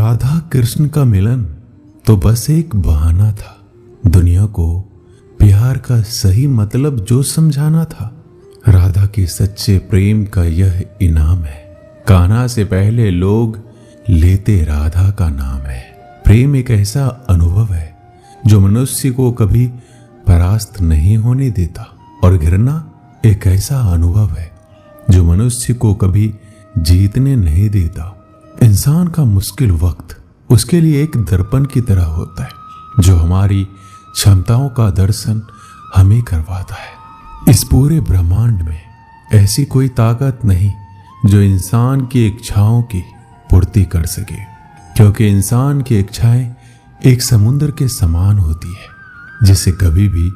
राधा कृष्ण का मिलन तो बस एक बहाना था। दुनिया को प्यार का सही मतलब जो समझाना था। राधा के सच्चे प्रेम का यह इनाम है। कान्हा से पहले लोग लेते राधा का नाम है। प्रेम एक ऐसा अनुभव है जो मनुष्य को कभी परास्त नहीं होने देता, और घृणा एक ऐसा अनुभव है जो मनुष्य को कभी जीतने नहीं देता। इंसान का मुश्किल वक्त उसके लिए एक दर्पण की तरह होता है जो हमारी क्षमताओं का दर्शन हमें करवाता है। इस पूरे ब्रह्मांड में ऐसी कोई ताकत नहीं जो इंसान की इच्छाओं की पूर्ति कर सके, क्योंकि इंसान की इच्छाएं एक समुद्र के समान होती है जिसे कभी भी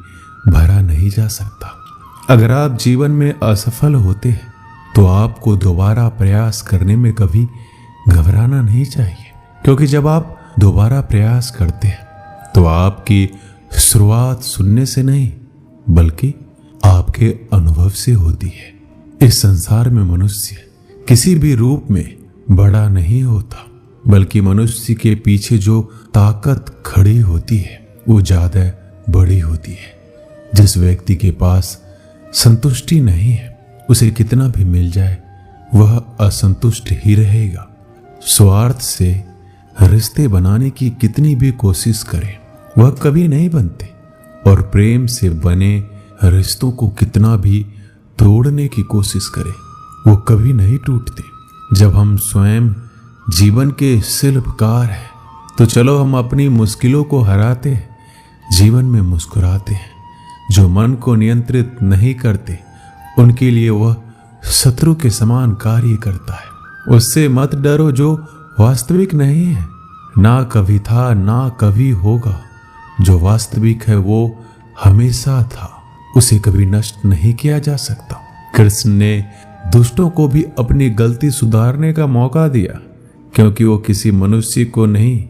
भरा नहीं जा सकता। अगर आप जीवन में असफल होते हैं तो आपको दोबारा प्रयास करने में कभी घबराना नहीं चाहिए, क्योंकि जब आप दोबारा प्रयास करते हैं तो आपकी शुरुआत सुनने से नहीं बल्कि आपके अनुभव से होती है। इस संसार में मनुष्य किसी भी रूप में बड़ा नहीं होता, बल्कि मनुष्य के पीछे जो ताकत खड़ी होती है वो ज्यादा बड़ी होती है। जिस व्यक्ति के पास संतुष्टि नहीं है उसे कितना भी मिल जाए वह असंतुष्ट ही रहेगा। स्वार्थ से रिश्ते बनाने की कितनी भी कोशिश करें वह कभी नहीं बनते, और प्रेम से बने रिश्तों को कितना भी तोड़ने की कोशिश करें वो कभी नहीं टूटते। जब हम स्वयं जीवन के शिल्पकार हैं तो चलो हम अपनी मुश्किलों को हराते हैं, जीवन में मुस्कुराते हैं। जो मन को नियंत्रित नहीं करते उनके लिए वह शत्रु के समान कार्य करता है। उससे मत डरो जो वास्तविक नहीं है, ना कभी था ना कभी होगा। जो वास्तविक है वो हमेशा था, उसे कभी नष्ट नहीं किया जा सकता। कृष्ण ने दुष्टों को भी अपनी गलती सुधारने का मौका दिया, क्योंकि वो किसी मनुष्य को नहीं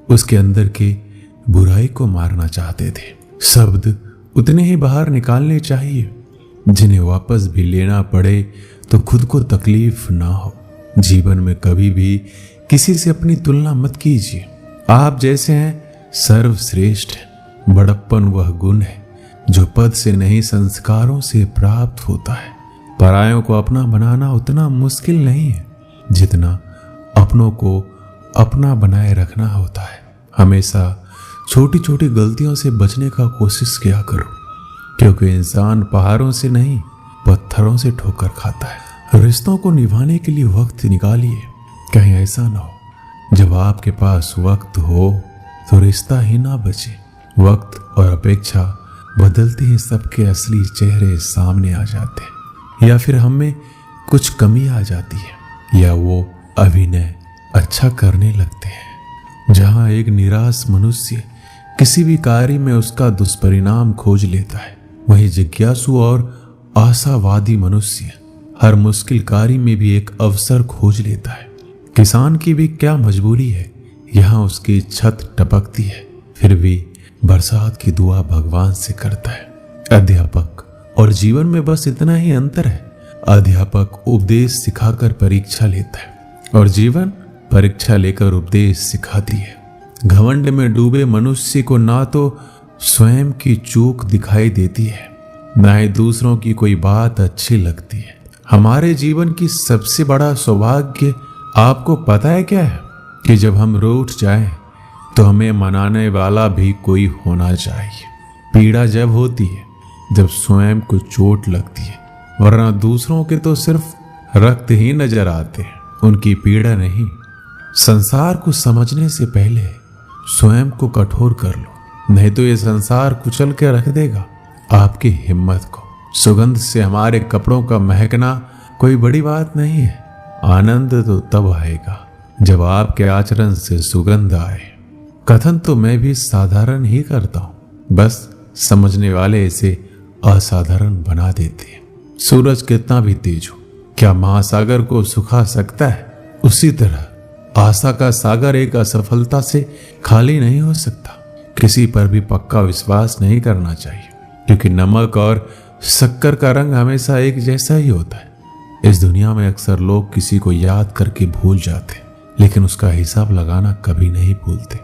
उसके अंदर के बुराई को मारना चाहते थे। शब्द उतने ही बाहर निकालने चाहिए जिन्हें वापस भी लेना पड़े तो खुद को तकलीफ ना हो। जीवन में कभी भी किसी से अपनी तुलना मत कीजिए। आप जैसे हैं सर्वश्रेष्ठ है। बड़प्पन वह गुण है जो पद से नहीं संस्कारों से प्राप्त होता है। परायों को अपना बनाना उतना मुश्किल नहीं है जितना अपनों को अपना बनाए रखना होता है। हमेशा छोटी छोटी गलतियों से बचने का कोशिश किया करो, क्योंकि इंसान पहाड़ों से नहीं पत्थरों से ठोकर खाता है। रिश्तों को निभाने के लिए वक्त निकालिए। कहीं ऐसा ना हो जब आपके पास वक्त हो तो रिश्ता ही ना बचे। वक्त और अपेक्षा बदलते ही सबके असली चेहरे सामने आ जाते हैं, या फिर हमें कुछ कमी आ जाती है, या वो अभिनय अच्छा करने लगते हैं। जहां एक निराश मनुष्य किसी भी कार्य में उसका दुष्परिणाम खोज लेता है, वहीं जिज्ञासु और आशावादी मनुष्य हर मुश्किल कार्य में भी एक अवसर खोज लेता है। किसान की भी क्या मजबूरी है, यहाँ उसकी छत टपकती है फिर भी बरसात की दुआ भगवान से करता है। अध्यापक और जीवन में बस इतना ही अंतर है। अध्यापक उपदेश सिखाकर परीक्षा लेता है और जीवन परीक्षा लेकर उपदेश सिखाती है। घमंड में डूबे मनुष्य को ना तो स्वयं की चूक दिखाई देती है, ना ही दूसरों की कोई बात अच्छी लगती है। हमारे जीवन की सबसे बड़ा सौभाग्य आपको पता है क्या है? कि जब हम रूठ जाएं तो हमें मनाने वाला भी कोई होना चाहिए। पीड़ा जब होती है जब स्वयं को चोट लगती है, वरना दूसरों के तो सिर्फ रक्त ही नजर आते हैं, उनकी पीड़ा नहीं। संसार को समझने से पहले स्वयं को कठोर कर लो, नहीं तो ये संसार कुचल के रख देगा आपकी हिम्मत को। सुगंध से हमारे कपड़ों का महकना कोई बड़ी बात नहीं है। आनंद तो तब आएगा जब आपके आचरण से सुगंध आए। कथन तो मैं भी साधारण ही करता हूं, बस समझने वाले इसे असाधारण बना देते हैं। सूरज कितना भी तेज हो क्या महासागर को सुखा सकता है? उसी तरह आशा का सागर एक असफलता से खाली नहीं हो सकता। किसी पर भी पक्का विश्वास नहीं करना चाहिए, क्योंकि नमक और शक्कर का रंग हमेशा एक जैसा ही होता है। इस दुनिया में अक्सर लोग किसी को याद करके भूल जाते हैं, लेकिन उसका हिसाब लगाना कभी नहीं भूलते।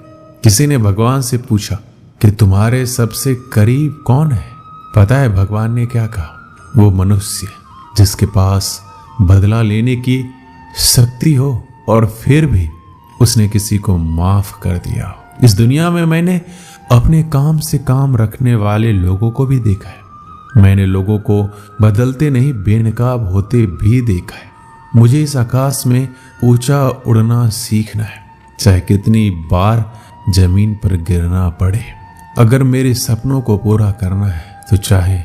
किसी ने भगवान से पूछा कि तुम्हारे सबसे करीब कौन है? पता है भगवान ने क्या कहा? वो मनुष्य जिसके पास बदला लेने की शक्ति हो और फिर भी उसने किसी को माफ कर दिया हो। इस दुनिया में मैंने अपने काम से काम रखने वाले लोगों को भी देखा है। मैंने लोगों को बदलते नहीं बेनकाब होते भी देखा है। मुझे इस आकाश में ऊंचा उड़ना सीखना है, चाहे कितनी बार जमीन पर गिरना पड़े। अगर मेरे सपनों को पूरा करना है तो चाहे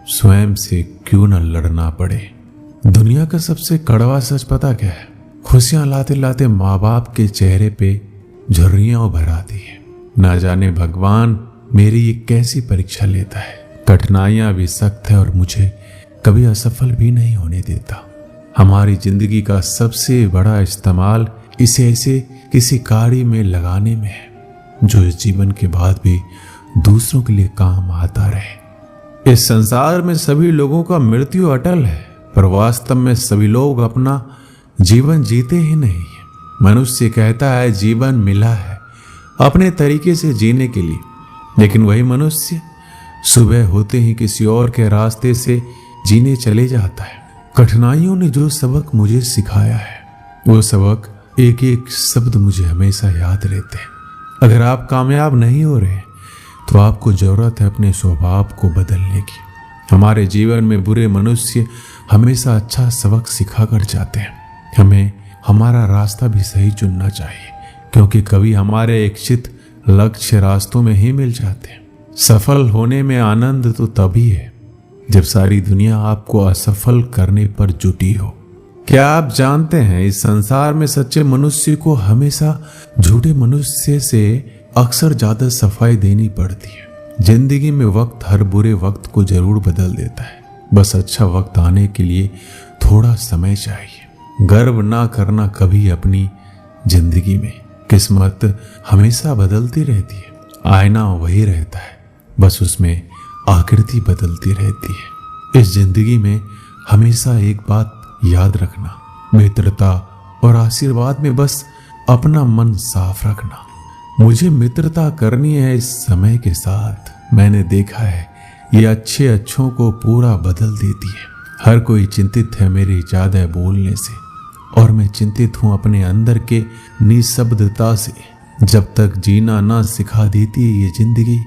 स्वयं से क्यों न लड़ना पड़े। दुनिया का सबसे कड़वा सच पता क्या है? खुशियां लाते लाते माँ बाप के चेहरे पे झुर्रियां उभर आती है। ना जाने भगवान मेरी ये कैसी परीक्षा लेता है। कठिनाइयां भी सख्त है और मुझे कभी असफल भी नहीं होने देता। हमारी जिंदगी का सबसे बड़ा इस्तेमाल इसे ऐसे किसी कार्य में लगाने में है जो इस जीवन के बाद भी दूसरों के लिए काम आता रहे। इस संसार में सभी लोगों का मृत्यु अटल है, पर वास्तव में सभी लोग अपना जीवन जीते ही नहीं। मनुष्य कहता है जीवन मिला है अपने तरीके से जीने के लिए, लेकिन वही मनुष्य सुबह होते ही किसी और के रास्ते से जीने चले जाता है। कठिनाइयों ने जो सबक मुझे सिखाया है वो सबक एक एक शब्द मुझे हमेशा याद रहते हैं। अगर आप कामयाब नहीं हो रहे तो आपको जरूरत है अपने स्वभाव को बदलने की। हमारे जीवन में बुरे मनुष्य हमेशा अच्छा सबक सिखा कर जाते हैं। हमें हमारा रास्ता भी सही चुनना चाहिए, क्योंकि कभी हमारे इच्छित लक्ष्य रास्तों में ही मिल जाते हैं। सफल होने में आनंद तो तभी है जब सारी दुनिया आपको असफल करने पर जुटी हो। क्या आप जानते हैं इस संसार में सच्चे मनुष्य को हमेशा झूठे मनुष्य से अक्सर ज्यादा सफाई देनी पड़ती है। जिंदगी में वक्त हर बुरे वक्त को जरूर बदल देता है, बस अच्छा वक्त आने के लिए थोड़ा समय चाहिए। गर्व ना करना कभी अपनी जिंदगी में। किस्मत हमेशा बदलती रहती है, आईना वही रहता है, बस उसमें आकृति बदलती रहती है। इस जिंदगी में हमेशा एक बात याद रखना, मित्रता और आशीर्वाद में बस अपना मन साफ रखना। मुझे मित्रता करनी है इस समय के साथ। मैंने देखा है ये अच्छे अच्छों को पूरा बदल देती है। हर कोई चिंतित है मेरे ज्यादा बोलने से, और मैं चिंतित हूं अपने अंदर के निशब्दता से। जब तक जीना ना सिखा देती है ये जिंदगी,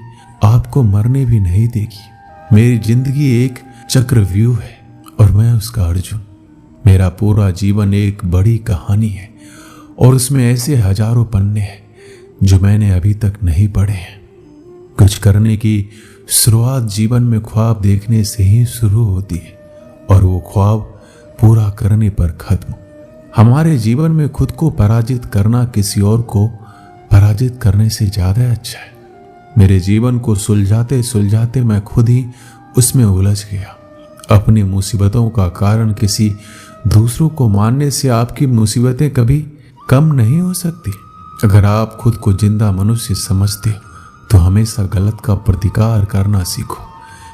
आपको मरने भी नहीं देगी। मेरी जिंदगी एक चक्रव्यूह है और मैं उसका अर्जुन। मेरा पूरा जीवन एक बड़ी कहानी है और उसमें ऐसे हजारों पन्ने हैं जो मैंने अभी तक नहीं पढ़े हैं। कुछ करने की शुरुआत जीवन में ख्वाब देखने से ही शुरू होती है और वो ख्वाब पूरा करने पर खत्म। हमारे जीवन में खुद को पराजित करना किसी और को पराजित करने से ज्यादा अच्छा है। मेरे जीवन को सुलझाते सुलझाते मैं खुद ही उसमें उलझ गया। अपनी मुसीबतों का कारण किसी दूसरों को मानने से आपकी मुसीबतें कभी कम नहीं हो सकती। अगर आप खुद को जिंदा मनुष्य समझते हो तो हमेशा गलत का प्रतिकार करना सीखो,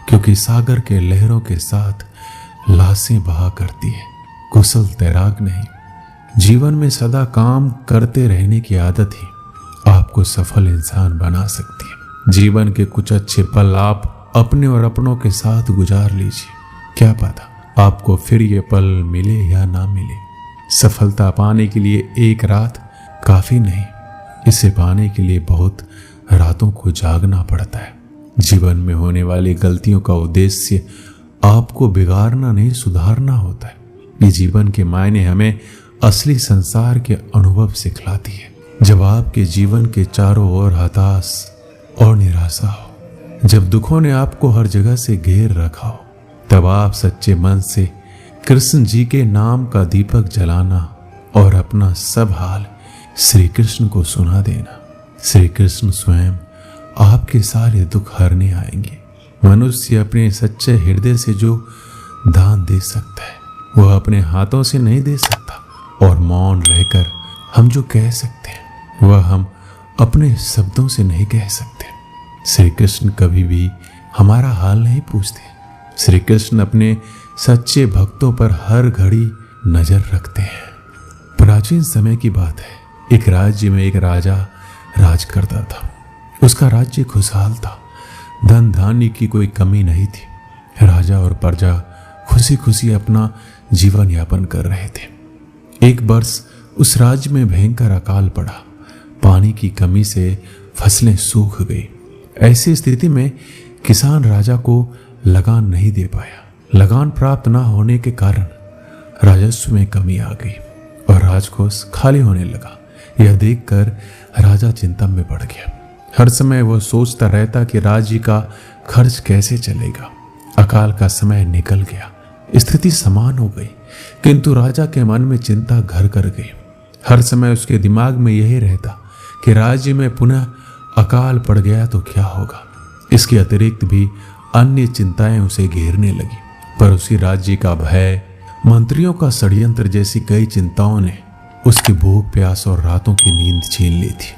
क्योंकि सागर के लहरों के साथ लाशें बहा करती है, कुशल तैराक नहीं। जीवन में सदा काम करते रहने की आदत ही आपको सफल इंसान बना सकती है। जीवन के कुछ अच्छे पल आप अपने और अपनों के साथ गुजार लीजिए। क्या पता आपको फिर ये पल मिले या ना मिले। सफलता पाने के लिए एक रात काफी नहीं, इसे पाने के लिए बहुत रातों को जागना पड़ता है। जीवन में होने वाली गलतियों का उद्देश्य आपको बिगाड़ना नहीं, सुधारना होता है। ये जीवन के मायने हमें असली संसार के अनुभव सिखलाती है। जब आपके जीवन के चारों ओर हताश और निराशा हो, जब दुखों ने आपको हर जगह से घेर रखा हो, तब आप सच्चे मन से कृष्ण जी के नाम का दीपक जलाना और अपना सब हाल श्री कृष्ण को सुना देना। श्री कृष्ण स्वयं आपके सारे दुख हरने आएंगे। मनुष्य अपने सच्चे हृदय से जो दान दे सकता है वह अपने हाथों से नहीं दे सकता, और मौन रहकर हम जो कह सकते हैं वह हम अपने शब्दों से नहीं कह सकते। श्री कृष्ण कभी भी हमारा हाल नहीं पूछते। श्री कृष्ण अपने सच्चे भक्तों पर हर घड़ी नजर रखते हैं। प्राचीन समय की बात है, एक राज्य में एक राजा राज करता था। उसका राज्य खुशहाल था, धन धान्य की कोई कमी नहीं थी। राजा और प्रजा खुशी खुशी अपना जीवन यापन कर रहे थे। एक वर्ष उस राज्य में भयंकर अकाल पड़ा। पानी की कमी से फसलें सूख गई। ऐसी स्थिति में किसान राजा को लगान नहीं दे पाया। लगान प्राप्त न होने के कारण राजस्व में कमी आ गई और राजकोष खाली होने लगा। यह देखकर राजा चिंता में पड़ गया। हर समय वह सोचता रहता कि राज्य का खर्च कैसे चलेगा। अकाल का समय निकल गया, स्थिति समान हो गई, किंतु राजा के मन में चिंता घर कर गई। हर समय उसके दिमाग में यही रहता कि राज्य में पुनः अकाल पड़ गया तो क्या होगा। इसके अतिरिक्त भी अन्य चिंताएं उसे घेरने लगी। पर उसी राज्य का भय, मंत्रियों का षड्यंत्र जैसी कई चिंताओं ने उसकी भूख, प्यास और रातों की नींद छीन ली थी।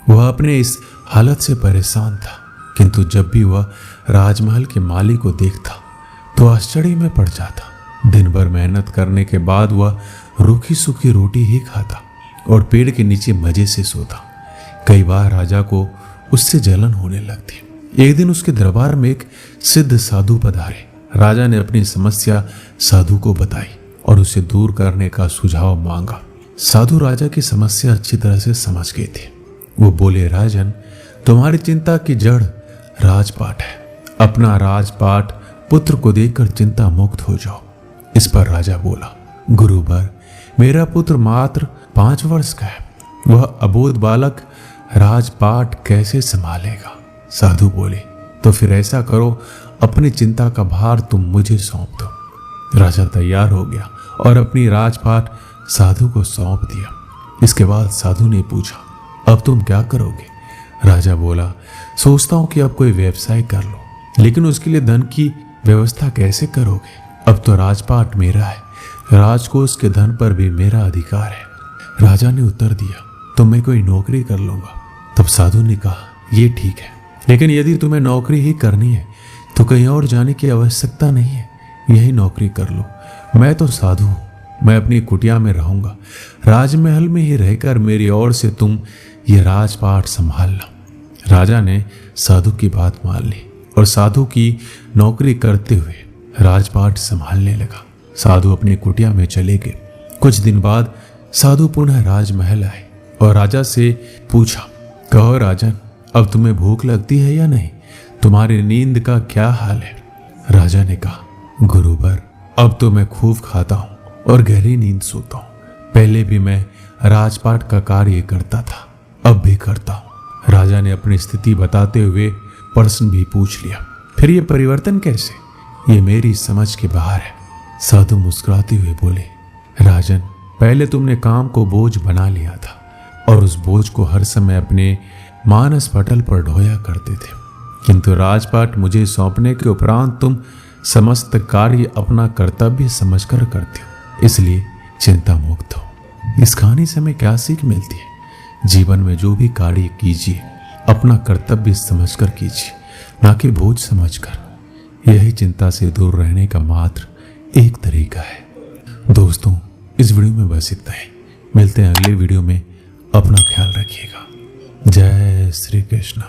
वह अपने इस हालत से परेशान था, किंतु जब भी वह राजमहल के माली को देखता तो आश्चर्य में पड़ जाता। दिन भर मेहनत करने के बाद वह रूखी सूखी रोटी ही खाता और पेड़ के नीचे मजे से सोता। कई बार राजा को उससे जलन होने लगती। एक दिन उसके दरबार में एक सिद्ध साधु पधारे। राजा ने अपनी समस्या साधु को बताई और उसे दूर करने का सुझाव मांगा। साधु राजा की समस्या अच्छी तरह से समझ गए थे। वो बोले, राजन, तुम्हारी चिंता की जड़ राजपाट है। अपना राजपाट पुत्र को देकर चिंता मुक्त हो जाओ। इस पर राजा बोला, गुरुवर, मेरा पुत्र मात्र 5 वर्ष का है। वह अबोध बालक राजपाट कैसे संभालेगा? साधु बोले, तो फिर ऐसा करो, अपनी चिंता का भार तुम मुझे सौंप दो। राजा तैयार हो गया और अपनी राजपाट साधु को सौंप दिया। इसके बाद साधु ने पूछा, अब तुम क्या करोगे? राजा बोला, सोचता हूं कि अब कोई व्यवसाय कर लो, लेकिन उसके लिए धन की व्यवस्था कैसे करोगे? अब तो राजपाट मेरा है, राजकोष के धन पर भी मेरा अधिकार है। राजा ने उत्तर दिया, तो मैं कोई नौकरी कर लूंगा। तब साधु ने कहा, ये ठीक है, लेकिन यदि तुम्हें नौकरी ही करनी है तो कहीं और जाने की आवश्यकता नहीं है, यही नौकरी कर लो। मैं तो साधु हूं, मैं अपनी कुटिया में रहूंगा। राजमहल में ही रहकर मेरी ओर से तुम ये राजपाट संभालना। राजा ने साधु की बात मान ली और साधु की नौकरी करते हुए राजपाट संभालने लगा। साधु अपनी कुटिया में चले गए। कुछ दिन बाद साधु पुनः राजमहल आए और राजा से पूछा, कहो राजन, अब तुम्हें भूख लगती है या नहीं? तुम्हारी नींद का क्या हाल है? राजा ने कहा, गुरुवर, अब तो मैं खूब खाता हूं और गहरी नींद सोता हूं। पहले भी मैं राजपाट का कार्य करता था, अब भी करता हूं। राजा ने अपनी स्थिति बताते हुए प्रश्न भी पूछ लिया, फिर ये परिवर्तन कैसे? ये मेरी समझ के बाहर है। साधु मुस्कुराते हुए बोले, राजन, पहले तुमने काम को बोझ बना लिया था और उस बोझ को हर समय अपने मानस पटल पर ढोया करते थे, किंतु राजपाट मुझे सौंपने के उपरांत तुम समस्त कार्य अपना कर्तव्य समझकर करते हो, इसलिए चिंता मुक्त हो। इस कहानी से हमें क्या सीख मिलती है? जीवन में जो भी कार्य कीजिए अपना कर्तव्य समझकर कीजिए, ना कि बोझ समझकर। यही चिंता से दूर रहने का मात्र एक तरीका है। दोस्तों, इस वीडियो में बस इतना ही। मिलते हैं अगले वीडियो में। अपना ख्याल रखिएगा। जय श्री कृष्ण।